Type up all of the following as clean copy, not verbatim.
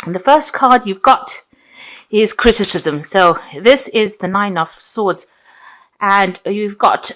And the first card you've got is criticism. So this is the Nine of Swords, and you've got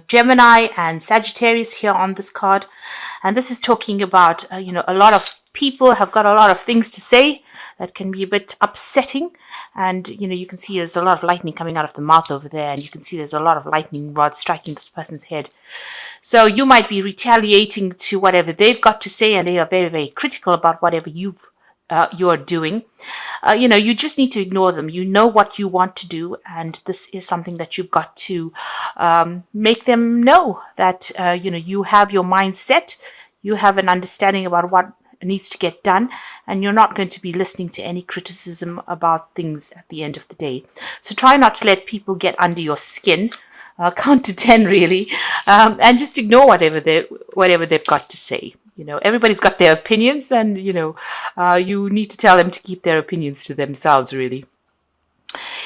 Gemini and Sagittarius here on this card, and this is talking about a lot of people have got a lot of things to say that can be a bit upsetting, and you can see there's a lot of lightning coming out of the mouth over there, and you can see there's a lot of lightning rods striking this person's head. So you might be retaliating to whatever they've got to say, and they are very, very critical about whatever you're doing. You just need to ignore them. You know what you want to do, and this is something that you've got to make them know that you have your mind set, you have an understanding about what needs to get done, and you're not going to be listening to any criticism about things at the end of the day. So try not to let people get under your skin. Count to 10 really, and just ignore whatever they've got to say. Everybody's got their opinions, and you need to tell them to keep their opinions to themselves, really.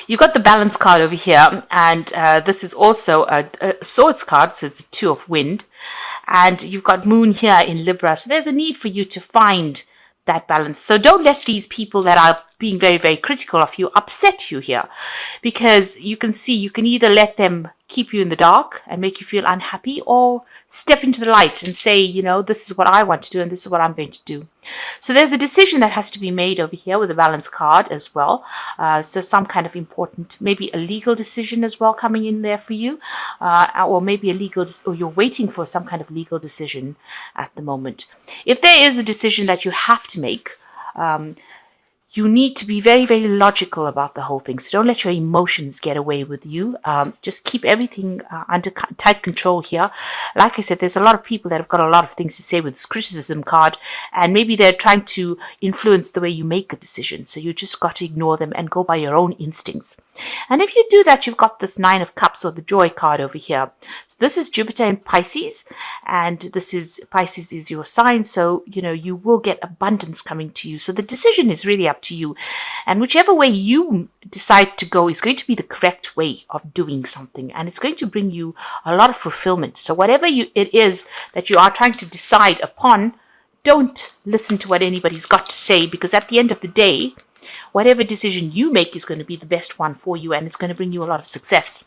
You've got the balance card over here, and this is also a swords card, so it's a two of wind, and you've got moon here in Libra, so there's a need for you to find that balance. So don't let these people that are being very, very critical of you upset you here, because you can either let them keep you in the dark and make you feel unhappy, or step into the light and say, this is what I want to do and this is what I'm going to do. So there's a decision that has to be made over here with the balance card as well. So some kind of important, maybe a legal decision as well coming in there for you, or maybe or you're waiting for some kind of legal decision at the moment. If there is a decision that you have to make, you need to be very, very logical about the whole thing. So don't let your emotions get away with you. Just keep everything under tight control here. Like I said, there's a lot of people that have got a lot of things to say with this criticism card, and maybe they're trying to influence the way you make a decision. So you just got to ignore them and go by your own instincts. And if you do that, you've got this Nine of Cups, or the Joy card over here. So this is Jupiter in Pisces, and Pisces is your sign. So, you will get abundance coming to you. So the decision is really up to you, and whichever way you decide to go is going to be the correct way of doing something, and it's going to bring you a lot of fulfillment. So whatever it is that you are trying to decide upon, don't listen to what anybody's got to say, because at the end of the day, whatever decision you make is going to be the best one for you, and it's going to bring you a lot of success.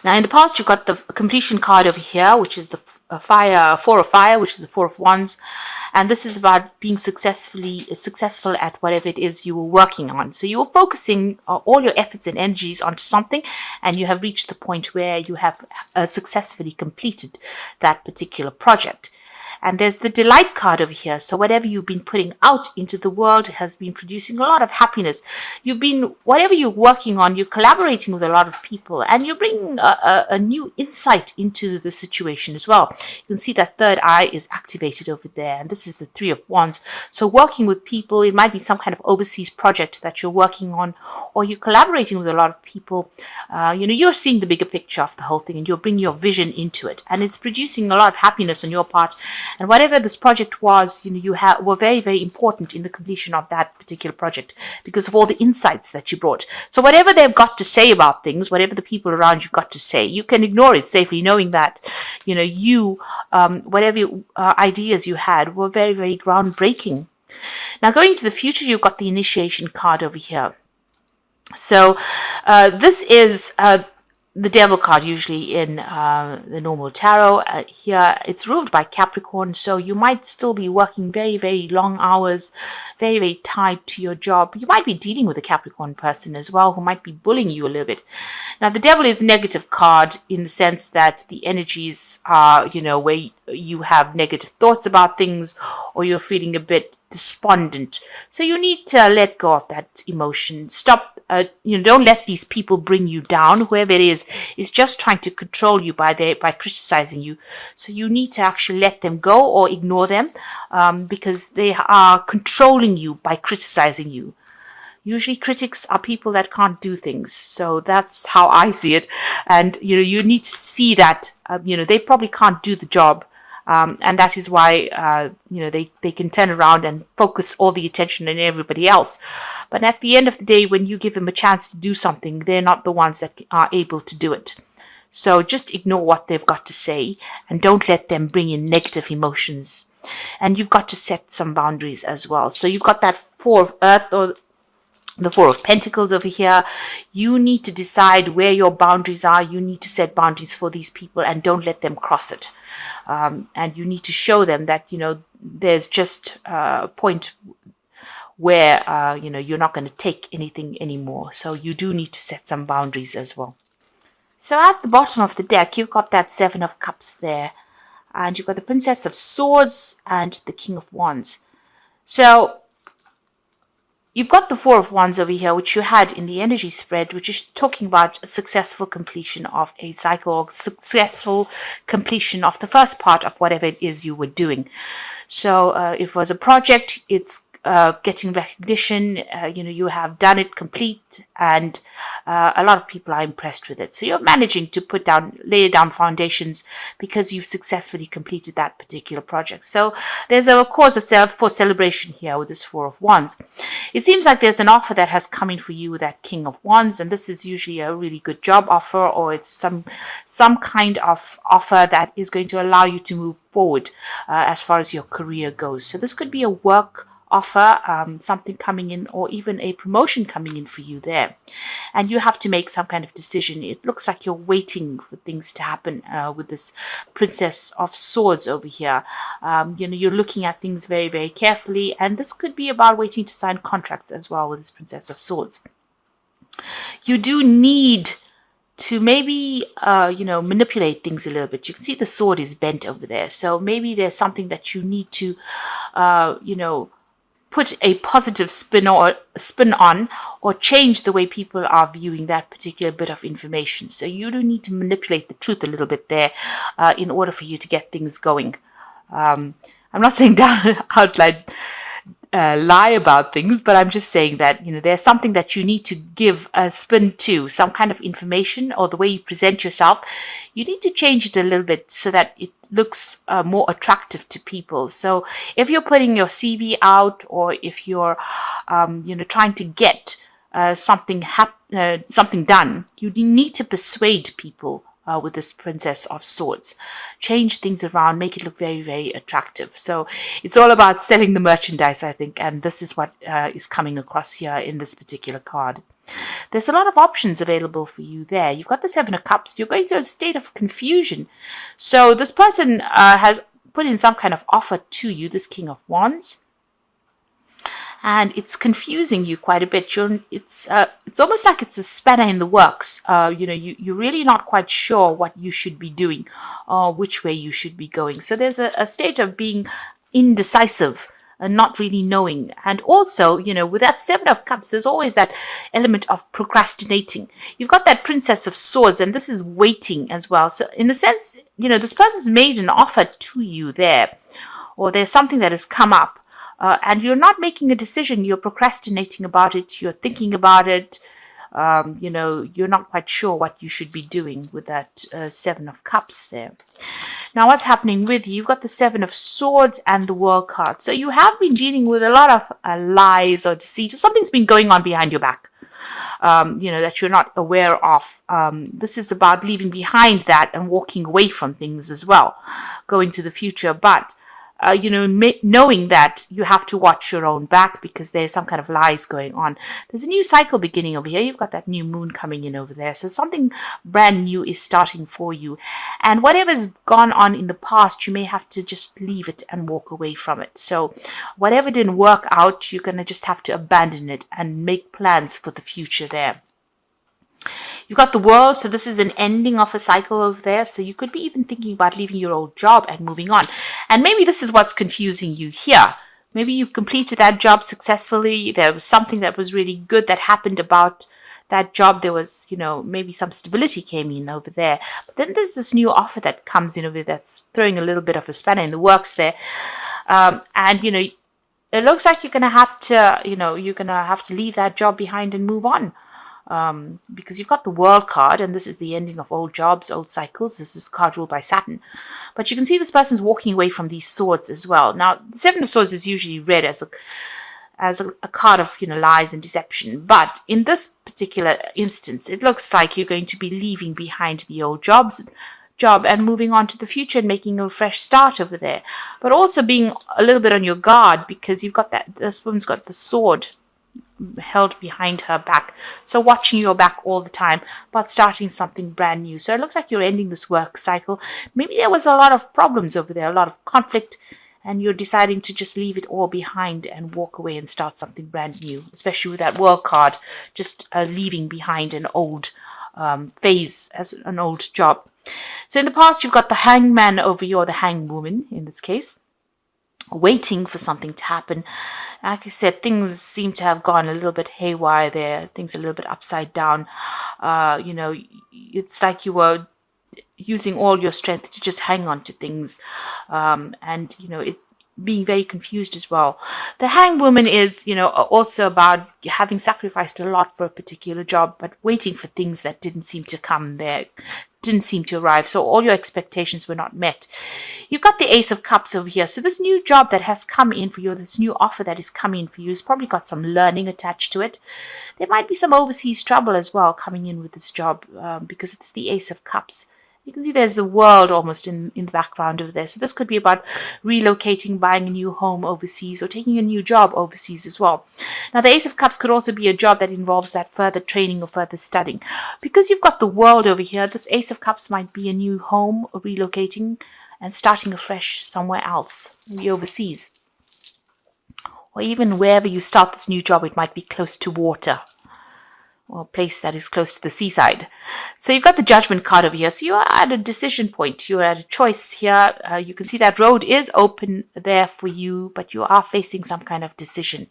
Now, in the past, you've got the completion card over here, which is the Four of Fire, which is the Four of Wands. And this is about being successful at whatever it is you were working on. So you were focusing all your efforts and energies onto something, and you have reached the point where you have successfully completed that particular project. And there's the delight card over here. So whatever you've been putting out into the world has been producing a lot of happiness. Whatever you're working on, you're collaborating with a lot of people, and you're bringing a new insight into the situation as well. You can see that third eye is activated over there, and this is the Three of Wands. So working with people, it might be some kind of overseas project that you're working on, or you're collaborating with a lot of people. You're seeing the bigger picture of the whole thing, and you're bringing your vision into it, and it's producing a lot of happiness on your part. And whatever this project was, were very, very important in the completion of that particular project, because of all the insights that you brought. So whatever they've got to say about things, whatever the people around you've got to say, you can ignore it safely, knowing that, whatever ideas you had were very, very groundbreaking. Now, going into the future, you've got the initiation card over here. So this is the Devil card, usually in the normal tarot. Here it's ruled by Capricorn, so you might still be working very, very long hours, very, very tied to your job. You might be dealing with a Capricorn person as well, who might be bullying you a little bit. Now, the Devil is a negative card in the sense that the energies are, where you have negative thoughts about things, or you're feeling a bit despondent. So you need to let go of that emotion. Stop. Don't let these people bring you down. Whoever it is just trying to control you by criticizing you. So you need to actually let them go or ignore them, because they are controlling you by criticizing you. Usually critics are people that can't do things. So that's how I see it. And, you need to see that, they probably can't do the job. And that is why, they can turn around and focus all the attention on everybody else. But at the end of the day, when you give them a chance to do something, they're not the ones that are able to do it. So just ignore what they've got to say, and don't let them bring in negative emotions. And you've got to set some boundaries as well. So you've got that Four of Earth, or the Four of Pentacles over here. You need to decide where your boundaries are. You need to set boundaries for these people and don't let them cross it. And you need to show them that, there's just a point where, you're not going to take anything anymore. So you do need to set some boundaries as well. So at the bottom of the deck, you've got that Seven of Cups there. And you've got the Princess of Swords and the King of Wands. So you've got the Four of Wands over here, which you had in the energy spread, which is talking about a successful completion of a cycle, or successful completion of the first part of whatever it is you were doing. So if it was a project, it's getting recognition, you have done it complete, and a lot of people are impressed with it. So you're managing to lay down foundations because you've successfully completed that particular project. So there's a cause for celebration here with this Four of Wands. It seems like there's an offer that has come in for you with that King of Wands, and this is usually a really good job offer, or it's some kind of offer that is going to allow you to move forward as far as your career goes. So this could be a work offer, something coming in, or even a promotion coming in for you there, and you have to make some kind of decision. It looks like you're waiting for things to happen with this Princess of Swords over here. You're looking at things very, very carefully, and this could be about waiting to sign contracts as well with this Princess of Swords. You do need to maybe manipulate things a little bit. You can see the sword is bent over there, so maybe there's something that you need to put a positive spin on, or change the way people are viewing that particular bit of information. So you do need to manipulate the truth a little bit there in order for you to get things going. I'm not saying outright lie about things, but I'm just saying that there's something that you need to give a spin to, some kind of information, or the way you present yourself. You need to change it a little bit so that it looks more attractive to people. So if you're putting your CV out, or if you're trying to get something done, you need to persuade people with this Princess of Swords. Change things around, make it look very, very attractive. So it's all about selling the merchandise, I think, and this is what is coming across here in this particular card. There's a lot of options available for you there. You've got the Seven of Cups. You're going through a state of confusion. So this person has put in some kind of offer to you, this King of Wands, and it's confusing you quite a bit. It's almost like it's a spanner in the works. You're really not quite sure what you should be doing, or which way you should be going. So there's a state of being indecisive and not really knowing. And also, with that Seven of Cups, there's always that element of procrastinating. You've got that Princess of Swords, and this is waiting as well. So in a sense, this person's made an offer to you there, or there's something that has come up. And you're not making a decision. You're procrastinating about it. You're thinking about it. You're not quite sure what you should be doing with that Seven of Cups there. Now, what's happening with you? You've got the Seven of Swords and the World card. So you have been dealing with a lot of lies or deceit. Something's been going on behind your back, that you're not aware of. This is about leaving behind that and walking away from things as well, going to the future. But knowing that you have to watch your own back because there's some kind of lies going on. There's a new cycle beginning over here. You've got that new moon coming in over there. So something brand new is starting for you. And whatever's gone on in the past, you may have to just leave it and walk away from it. So whatever didn't work out, you're going to just have to abandon it and make plans for the future there. You've got the World, so this is an ending of a cycle over there. So you could be even thinking about leaving your old job and moving on. And maybe this is what's confusing you here. Maybe you've completed that job successfully. There was something that was really good that happened about that job. There was, maybe some stability came in over there. But then there's this new offer that comes in over there that's throwing a little bit of a spanner in the works there. It looks like you're going to have to, leave that job behind and move on. Because you've got the World card, and this is the ending of old jobs, old cycles. This is the card ruled by Saturn. But you can see this person's walking away from these swords as well. Now, the Seven of Swords is usually read as a card of lies and deception. But in this particular instance, it looks like you're going to be leaving behind the old jobs, job and moving on to the future and making a fresh start over there. But also being a little bit on your guard, because you've got this woman's got the sword held behind her back. So watching your back all the time, but starting something brand new. So it looks like you're ending this work cycle. Maybe there was a lot of problems over there, a lot of conflict, and you're deciding to just leave it all behind and walk away and start something brand new, especially with that World card, just leaving behind an old phase as an old job. So in the past, you've got the hangman over you, or the hangwoman in this case, waiting for something to happen. Like I said, things seem to have gone a little bit haywire there. Things a little bit upside down. It's like you were using all your strength to just hang on to things, and it being very confused as well. The hanged woman is, also about having sacrificed a lot for a particular job, but waiting for things that didn't seem to come there, didn't seem to arrive. So all your expectations were not met. You've got the Ace of Cups over here. So this new job that has come in for you, this new offer that is coming in for you, has probably got some learning attached to it. There might be some overseas trouble as well coming in with this job, because it's the Ace of Cups. You can see there's a world almost in the background over there. So this could be about relocating, buying a new home overseas, or taking a new job overseas as well. Now, the Ace of Cups could also be a job that involves that further training or further studying. Because you've got the world over here, this Ace of Cups might be a new home, or relocating and starting afresh somewhere else, maybe overseas. Or even wherever you start this new job, it might be close to water, or a place that is close to the seaside. So you've got the Judgment card over here. So you are at a decision point. You're at a choice here. You can see that road is open there for you, but you are facing some kind of decision.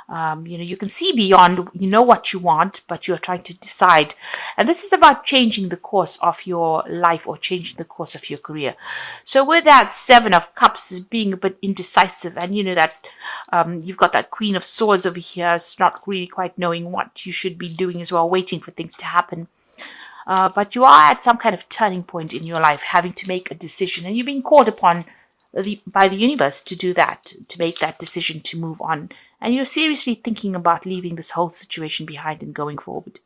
You can see beyond, you know what you want, but you're trying to decide. And this is about changing the course of your life, or changing the course of your career. So with that Seven of Cups, being a bit indecisive, and that you've got that Queen of Swords over here, it's not really quite knowing what you should be doing as well, waiting for things to happen. But you are at some kind of turning point in your life, having to make a decision, and you're being called upon by the universe to do that, to make that decision, to move on. And you're seriously thinking about leaving this whole situation behind and going forward.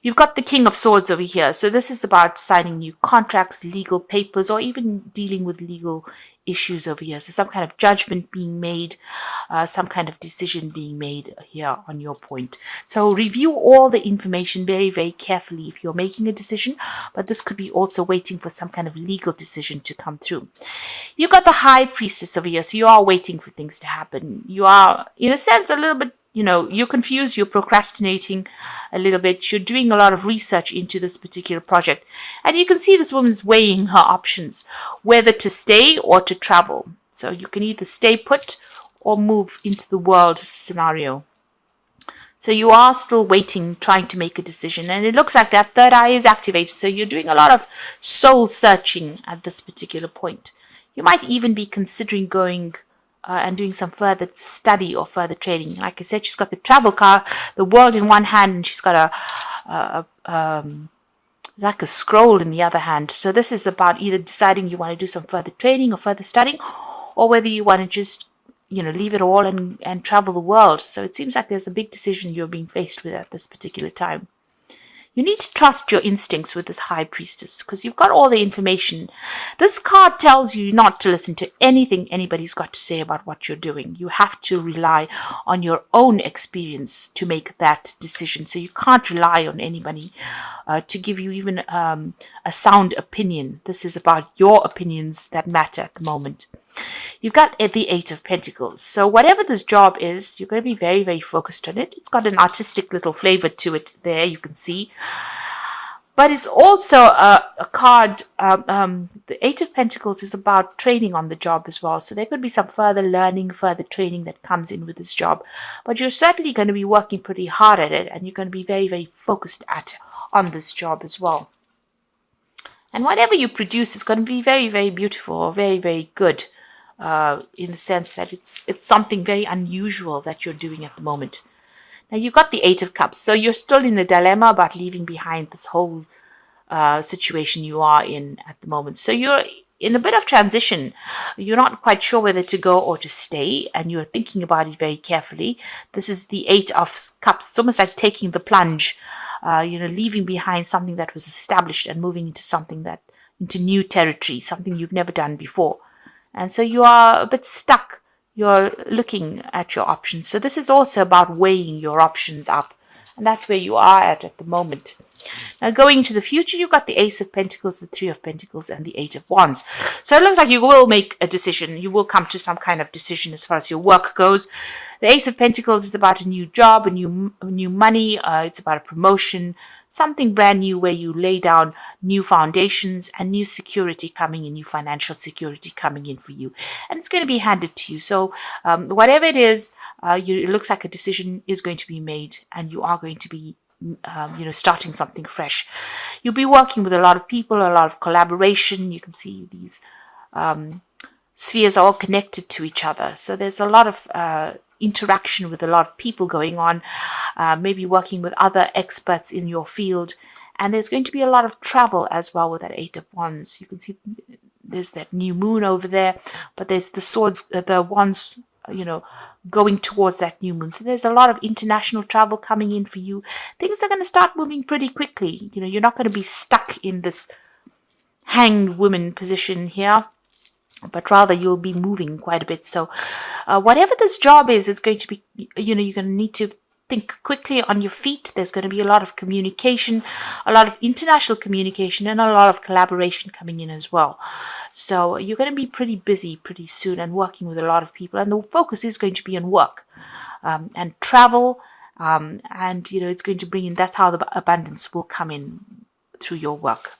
You've got the King of Swords over here. So this is about signing new contracts, legal papers, or even dealing with legal issues over here. So some kind of judgment being made, some kind of decision being made here on your point. So review all the information very, very carefully if you're making a decision, but this could be also waiting for some kind of legal decision to come through. You've got the High Priestess over here. So you are waiting for things to happen. You are, in a sense, a little bit, you're confused, you're procrastinating a little bit, you're doing a lot of research into this particular project. And you can see this woman's weighing her options, whether to stay or to travel. So you can either stay put or move into the world scenario. So you are still waiting, trying to make a decision. And it looks like that third eye is activated. So you're doing a lot of soul searching at this particular point. You might even be considering going and doing some further study or further training. Like I said, she's got the travel card, the world in one hand, and she's got like a scroll in the other hand. So this is about either deciding you want to do some further training or further studying, or whether you want to just, leave it all and travel the world. So it seems like there's a big decision you're being faced with at this particular time. You need to trust your instincts with this High Priestess, because you've got all the information. This card tells you not to listen to anything anybody's got to say about what you're doing. You have to rely on your own experience to make that decision. So you can't rely on anybody to give you even a sound opinion. This is about your opinions that matter at the moment. You've got the Eight of Pentacles. So whatever this job is, you're going to be very, very focused on it. It's got an artistic little flavor to it there, you can see. But it's also a card, the Eight of Pentacles is about training on the job as well. So there could be some further learning, further training that comes in with this job. But you're certainly going to be working pretty hard at it, and you're going to be very, very focused on this job as well. And whatever you produce is going to be very, very beautiful, or very, very good. In the sense that it's something very unusual that you're doing at the moment. Now you've got the Eight of Cups, so you're still in a dilemma about leaving behind this whole situation you are in at the moment. So you're in a bit of transition. You're not quite sure whether to go or to stay, and you're thinking about it very carefully. This is the Eight of Cups. It's almost like taking the plunge, leaving behind something that was established and moving into something that into new territory, something you've never done before. And so you are a bit stuck. You're looking at your options. So this is also about weighing your options up. And that's where you are at the moment. Now, going into the future, you've got the Ace of Pentacles, the Three of Pentacles, and the Eight of Wands. So it looks like you will make a decision. You will come to some kind of decision as far as your work goes. The Ace of Pentacles is about a new job, a new money. It's about a promotion, something brand new where you lay down new foundations and new security coming in, new financial security coming in for you. And it's going to be handed to you. So whatever it is, it looks like a decision is going to be made, and you are going to be starting something fresh. You'll be working with a lot of people, a lot of collaboration. You can see these spheres are all connected to each other. So there's a lot of interaction with a lot of people going on, maybe working with other experts in your field. And there's going to be a lot of travel as well with that Eight of Wands. You can see there's that new moon over there, but there's the swords, the wands, going towards that new moon. So there's a lot of international travel coming in for you. Things are going to start moving pretty quickly. You're not going to be stuck in this hanged woman position here, but rather you'll be moving quite a bit. So whatever this job is, it's going to be, you're going to need to think quickly on your feet. There's going to be a lot of communication, a lot of international communication, and a lot of collaboration coming in as well. So you're going to be pretty busy pretty soon and working with a lot of people. And the focus is going to be on work and travel. And, it's going to bring in, that's how the abundance will come in through your work.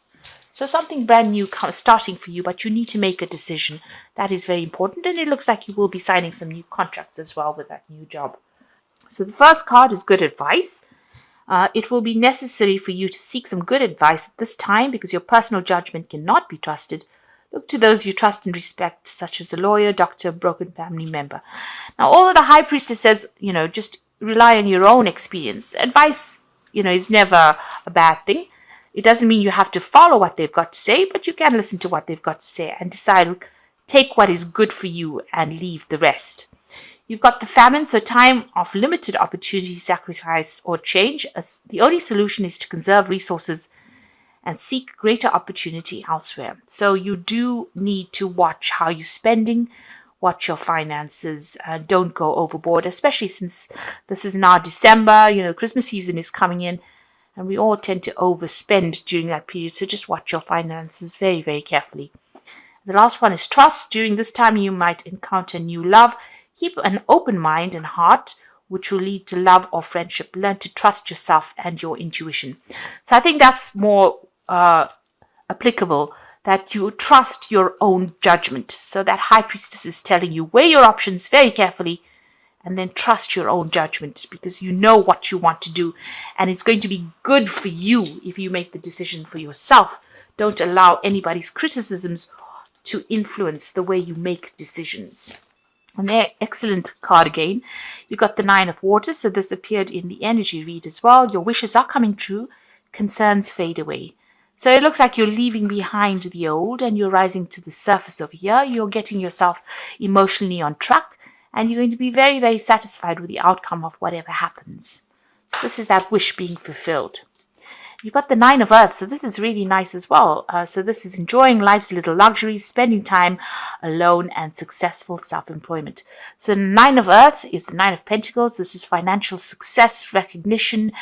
So something brand new starting for you, but you need to make a decision. That is very important. And it looks like you will be signing some new contracts as well with that new job. So the first card is good advice. It will be necessary for you to seek some good advice at this time because your personal judgment cannot be trusted. Look to those you trust and respect, such as a lawyer, doctor, broken family member. Now, although the High Priestess says, just rely on your own experience. Advice, is never a bad thing. It doesn't mean you have to follow what they've got to say, but you can listen to what they've got to say and decide, take what is good for you and leave the rest. You've got the famine, so time of limited opportunity, sacrifice, or change. The only solution is to conserve resources and seek greater opportunity elsewhere. So you do need to watch how you're spending, watch your finances, don't go overboard, especially since this is now December, Christmas season is coming in, and we all tend to overspend during that period. So just watch your finances very, very carefully. The last one is trust. During this time, you might encounter new love. Keep an open mind and heart, which will lead to love or friendship. Learn to trust yourself and your intuition. So I think that's more applicable, that you trust your own judgment. So that High Priestess is telling you, weigh your options very carefully and then trust your own judgment because you know what you want to do. And it's going to be good for you if you make the decision for yourself. Don't allow anybody's criticisms to influence the way you make decisions. And there, excellent card again. You got the Nine of Water, so this appeared in the energy read as well. Your wishes are coming true, concerns fade away. So it looks like you're leaving behind the old and you're rising to the surface over here. You're getting yourself emotionally on track and you're going to be very, very satisfied with the outcome of whatever happens. So this is that wish being fulfilled. You've got the Nine of Earth, so this is really nice as well. So this is enjoying life's little luxuries, spending time alone, and successful self-employment. So the Nine of Earth is the Nine of Pentacles. This is financial success, recognition,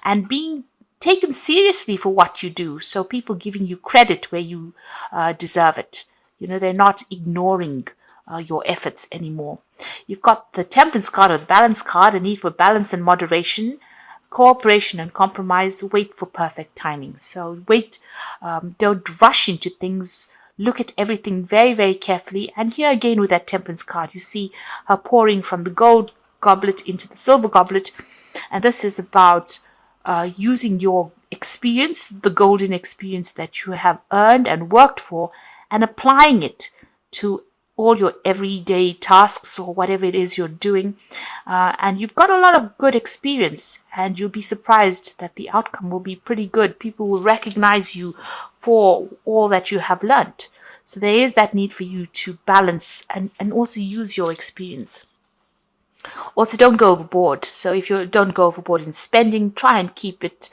and being taken seriously for what you do. So people giving you credit where you deserve it. They're not ignoring your efforts anymore. You've got the Temperance card or the Balance card, a need for balance and moderation, cooperation and compromise. Wait for perfect timing. So wait, don't rush into things. Look at everything very, very carefully. And here again with that Temperance card, you see her pouring from the gold goblet into the silver goblet. And this is about using your experience, the golden experience that you have earned and worked for, and applying it to all your everyday tasks or whatever it is you're doing. And you've got a lot of good experience and you'll be surprised that the outcome will be pretty good. People will recognize you for all that you have learned. So there is that need for you to balance and also use your experience. Also, don't go overboard. So if you don't go overboard in spending, try and keep it,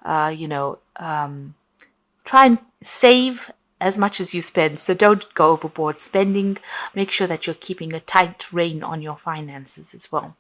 try and save as much as you spend. So don't go overboard spending. Make sure that you're keeping a tight rein on your finances as well.